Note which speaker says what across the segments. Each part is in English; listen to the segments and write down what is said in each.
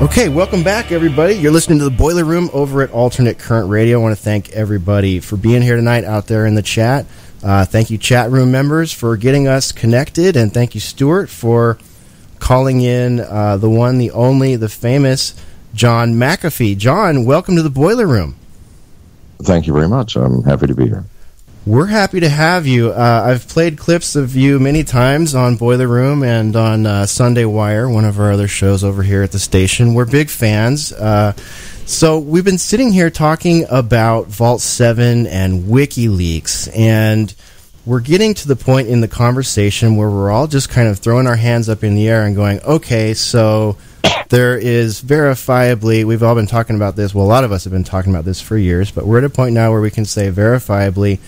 Speaker 1: Okay, welcome back, everybody. You're listening to the Boiler Room over at Alternate Current Radio. I want to thank everybody for being here tonight out there in the chat. Thank you, chat room members, for getting us connected, and thank you, Stuart, for calling in the one, the only, the famous John McAfee. John, welcome to the Boiler Room.
Speaker 2: Thank you very much. I'm happy to be here.
Speaker 1: We're happy to have you. I've played clips of you many times on Boiler Room and on Sunday Wire, one of our other shows over here at the station. We're big fans. So we've been sitting here talking about Vault7 and WikiLeaks, and we're getting to the point in the conversation where we're all just kind of throwing our hands up in the air and going, okay, so there is verifiably, we've all been talking about this, well, a lot of us have been talking about this for years, but we're at a point now where we can say verifiably,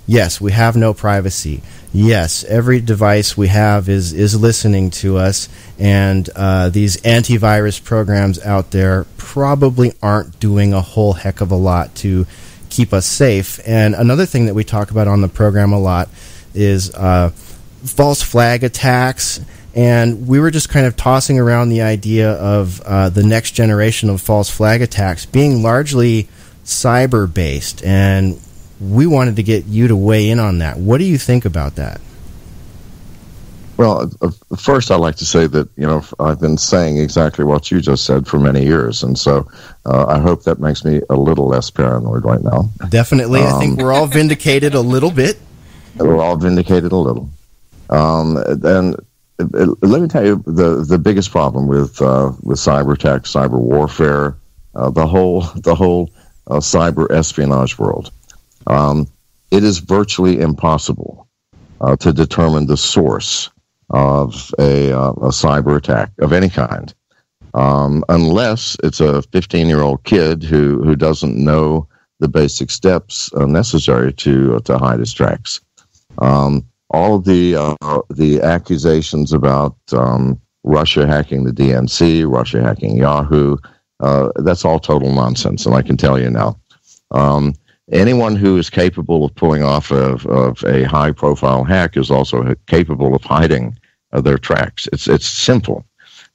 Speaker 1: yes, we have no privacy. Yes, every device we have is listening to us, and these antivirus programs out there probably aren't doing a whole heck of a lot to keep us safe. And another thing that we talk about on the program a lot is false flag attacks, and we were just kind of tossing around the idea of the next generation of false flag attacks being largely cyber-based, and we wanted to get you to weigh in on that. What do you think about that?
Speaker 2: Well, first I'd like to say that, I've been saying exactly what you just said for many years, and so I hope that makes me a little less paranoid right now.
Speaker 1: Definitely. I think we're all vindicated a little bit.
Speaker 2: We're all vindicated a little. And let me tell you the biggest problem with cyber attacks, cyber warfare, the whole cyber espionage world. It is virtually impossible to determine the source of a cyber attack of any kind, unless it's a 15-year-old kid who doesn't know the basic steps necessary to hide his tracks. All of the accusations about Russia hacking the DNC, Russia hacking Yahoo, that's all total nonsense, and I can tell you now. Anyone who is capable of pulling off of a high-profile hack is also capable of hiding their tracks. It's simple.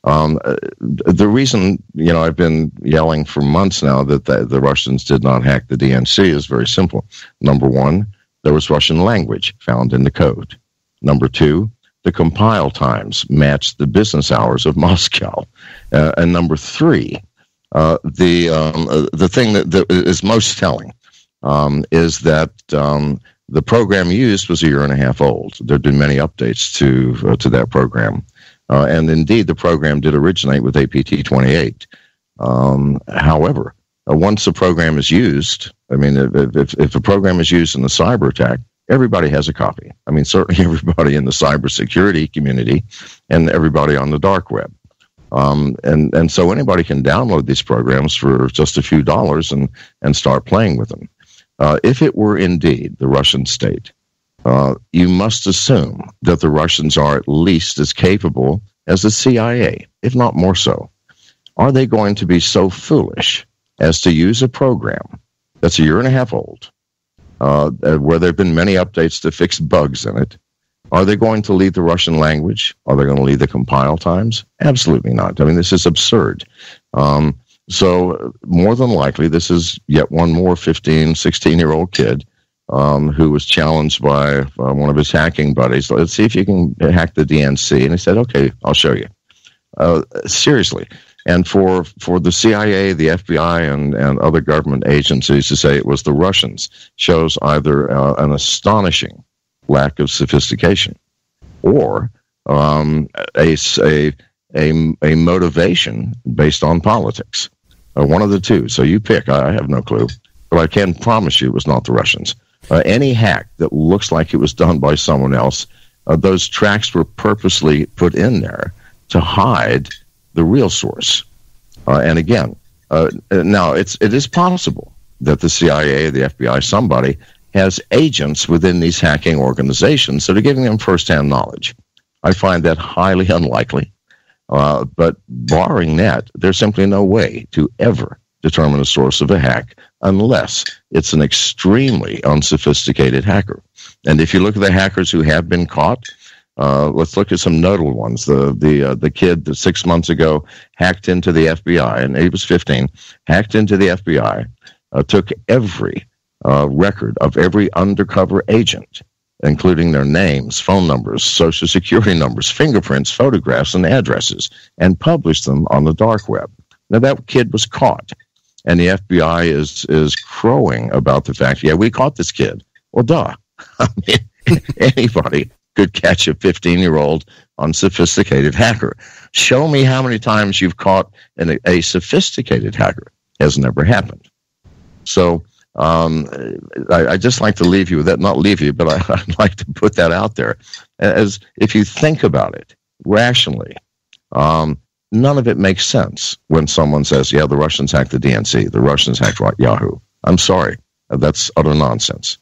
Speaker 2: The reason I've been yelling for months now that the Russians did not hack the DNC is very simple. Number one, there was Russian language found in the code. Number two, the compile times matched the business hours of Moscow. And number three, the thing that is most telling is that the program used was a year and a half old. There have been many updates to that program. And indeed, the program did originate with APT28. However, once a program is used, I mean, if a program is used in a cyber attack, everybody has a copy. I mean, certainly everybody in the cybersecurity community and everybody on the dark web. And so anybody can download these programs for just a few dollars and start playing with them. If it were indeed the Russian state, you must assume that the Russians are at least as capable as the CIA, if not more so. Are they going to be so foolish as to use a program that's a year and a half old, where there have been many updates to fix bugs in it? Are they going to leave the Russian language? Are they going to leave the compile times? Absolutely not. I mean, this is absurd. So more than likely, this is yet one more 15, 16-year-old kid who was challenged by one of his hacking buddies. Let's see if you can hack the DNC. And he said, okay, I'll show you. Seriously. And for the CIA, the FBI, and other government agencies to say it was the Russians shows either an astonishing lack of sophistication or a motivation based on politics. One of the two. So you pick. I have no clue. But I can promise you it was not the Russians. Any hack that looks like it was done by someone else, those tracks were purposely put in there to hide the real source. And again, now it is possible that the CIA, the FBI, somebody has agents within these hacking organizations that are giving them firsthand knowledge. I find that highly unlikely. But barring that, there's simply no way to ever determine the source of a hack unless it's an extremely unsophisticated hacker. And if you look at the hackers who have been caught, Let's look at some notable ones. The kid that 6 months ago hacked into the FBI, and he was 15, hacked into the FBI, took every record of every undercover agent, including their names, phone numbers, social security numbers, fingerprints, photographs, and addresses, and published them on the dark web. Now, that kid was caught, and the FBI is crowing about the fact, yeah, we caught this kid. Well, duh. I mean, anybody could catch a 15-year-old unsophisticated hacker. Show me how many times you've caught a sophisticated hacker. Has never happened. So I just like to leave you with that. Not leave you, but I'd like to put that out there. As if you think about it rationally, none of it makes sense when someone says, yeah, the Russians hacked the DNC, the Russians hacked Yahoo. I'm sorry. That's utter nonsense.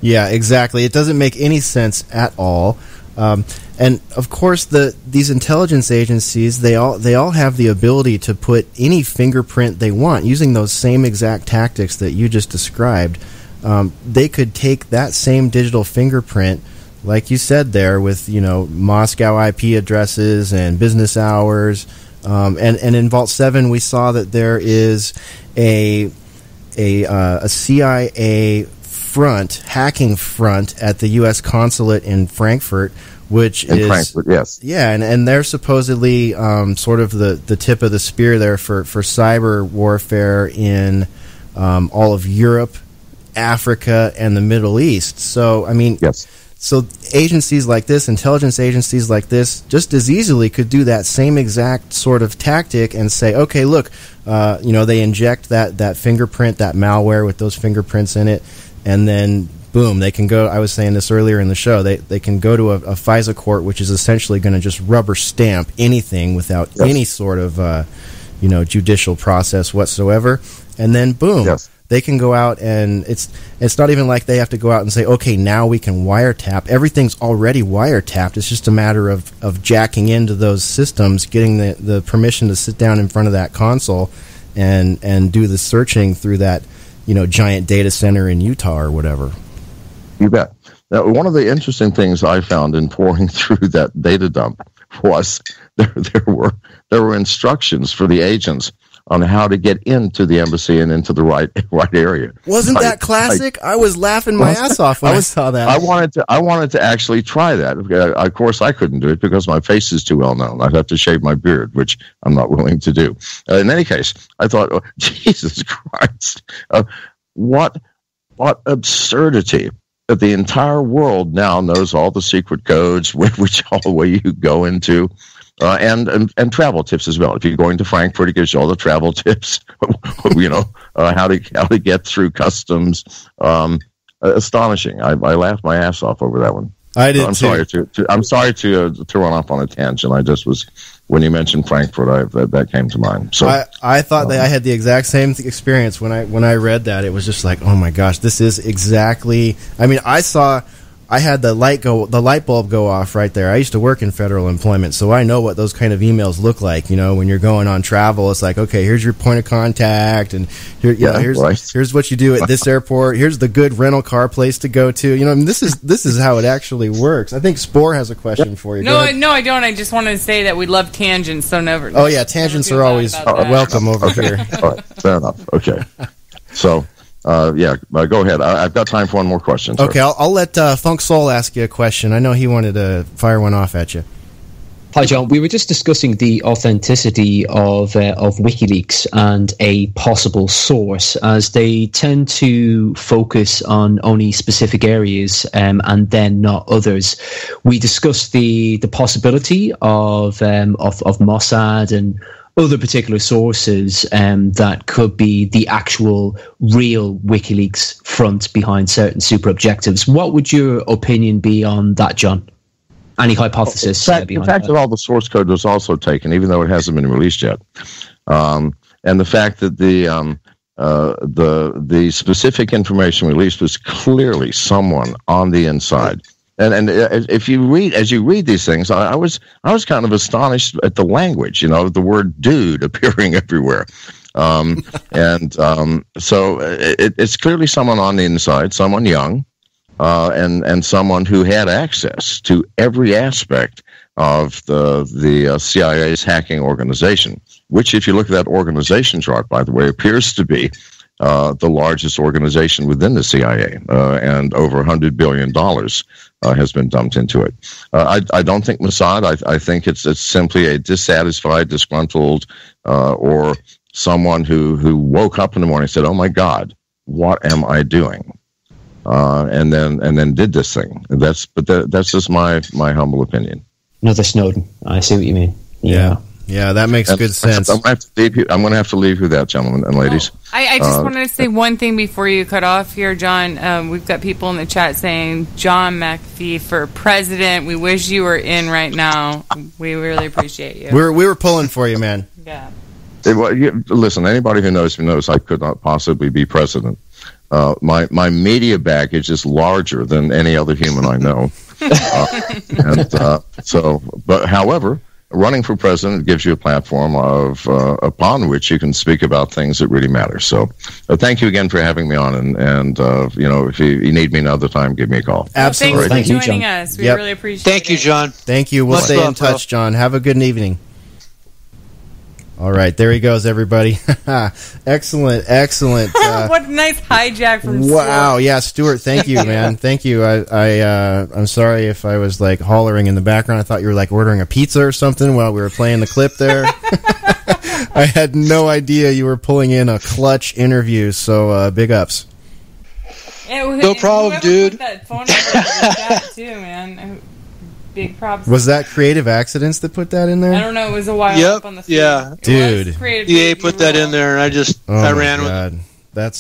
Speaker 1: Yeah, exactly. It doesn't make any sense at all. And of course, these intelligence agencies, they all have the ability to put any fingerprint they want using those same exact tactics that you just described. They could take that same digital fingerprint, like you said there, with Moscow IP addresses and business hours. And in Vault7, we saw that there is a CIA hacking front at the U.S. consulate in Frankfurt,
Speaker 2: Frankfurt, yes.
Speaker 1: Yeah, and they're supposedly sort of the tip of the spear there for cyber warfare in all of Europe, Africa, and the Middle East. So, I mean,
Speaker 2: yes.
Speaker 1: So agencies like this, intelligence agencies like this, just as easily could do that same exact sort of tactic and say, okay, look, they inject that fingerprint, that malware with those fingerprints in it, and then boom, they can go. I was saying this earlier in the show. They can go to a FISA court, which is essentially going to just rubber stamp anything without any sort of judicial process whatsoever, and then boom, they can go out, and it's not even like they have to go out and say, okay, now we can wiretap. Everything's already wiretapped. It's just a matter of jacking into those systems, getting the permission to sit down in front of that console and do the searching through that giant data center in Utah or whatever.
Speaker 2: You bet. Now, one of the interesting things I found in pouring through that data dump was there were instructions for the agents on how to get into the embassy and into the right area.
Speaker 1: Wasn't that classic? I was laughing my ass off when I saw that.
Speaker 2: I wanted to actually try that. Of course, I couldn't do it because my face is too well known. I'd have to shave my beard, which I'm not willing to do. In any case, I thought, oh, Jesus Christ, what absurdity that the entire world now knows all the secret codes, which hallway you go into. And travel tips as well. If you're going to Frankfurt, it gives you all the travel tips. How to get through customs. Astonishing. I laughed my ass off over that one.
Speaker 1: I did.
Speaker 2: I'm sorry to run off on a tangent. I just was, when you mentioned Frankfurt, that came to mind. So
Speaker 1: I thought that I had the exact same experience when I read that. It was just like, oh my gosh, this is exactly. I mean, I had the light bulb go off right there. I used to work in federal employment, so I know what those kind of emails look like. When you're going on travel, it's like, okay, here's your point of contact, and here's what you do at this airport. Here's the good rental car place to go to. This is how it actually works. I think Spore has a question for you.
Speaker 3: No, I don't. I just wanted to say that we love tangents, so never.
Speaker 1: Oh yeah, tangents are always welcome over here.
Speaker 2: All right, fair enough. Okay, so. Go ahead. I've got time for one more question. Sir.
Speaker 1: Okay, I'll let Funk Soul ask you a question. I know he wanted to fire one off at you.
Speaker 4: Hi, John. We were just discussing the authenticity of WikiLeaks and a possible source, as they tend to focus on only specific areas and then not others. We discussed the possibility of Mossad and other particular sources that could be the actual real WikiLeaks front behind certain super objectives. What would your opinion be on that, John? Any hypothesis behind that?
Speaker 2: The fact that all the source code was also taken, even though it hasn't been released yet, and the fact that the specific information released was clearly someone on the inside. And if you read these things, I was kind of astonished at the language, the word dude appearing everywhere. So it's clearly someone on the inside, someone young, and someone who had access to every aspect of the CIA's hacking organization, which, if you look at that organization chart, by the way, appears to be the largest organization within the CIA, and over $100 billion has been dumped into it. I don't think Mossad. I think it's simply a dissatisfied, disgruntled, or someone who woke up in the morning and said, "Oh my God, what am I doing?" And then did this thing. That's just my humble opinion.
Speaker 4: Another Snowden. I see what you mean.
Speaker 1: Yeah, that makes good sense.
Speaker 2: I'm going to have to leave you that, gentlemen and ladies.
Speaker 3: I just wanted to say one thing before you cut off here, John. We've got people in the chat saying, John McAfee for president. We wish you were in right now. We really appreciate you.
Speaker 1: We were pulling for you, man.
Speaker 3: Yeah.
Speaker 2: Listen, anybody who knows me knows I could not possibly be president. My media baggage is larger than any other human I know. But however, running for president gives you a platform upon which you can speak about things that really matter. So thank you again for having me on. And if you need me another time, give me a call.
Speaker 1: Absolutely.
Speaker 3: Thanks for joining us. We really appreciate it.
Speaker 5: Thank you, John.
Speaker 1: Thank you. We'll stay in touch, John. Have a good evening. All right, there he goes, everybody. Excellent.
Speaker 3: What a nice hijack from Stuart.
Speaker 1: Wow, yeah, Stuart, thank you, man. Thank you. I'm sorry if I was like hollering in the background. I thought you were like ordering a pizza or something while we were playing the clip there. I had no idea you were pulling in a clutch interview, so big ups.
Speaker 5: No problem, dude.
Speaker 3: Put that phone number in the chat too, man. Big props.
Speaker 1: Was that Creative Accidents that put that in there?
Speaker 3: I don't know. It was a while up on the feed.
Speaker 5: Yeah.
Speaker 1: Dude.
Speaker 3: EA
Speaker 5: put that in there, and I ran with it.
Speaker 1: That's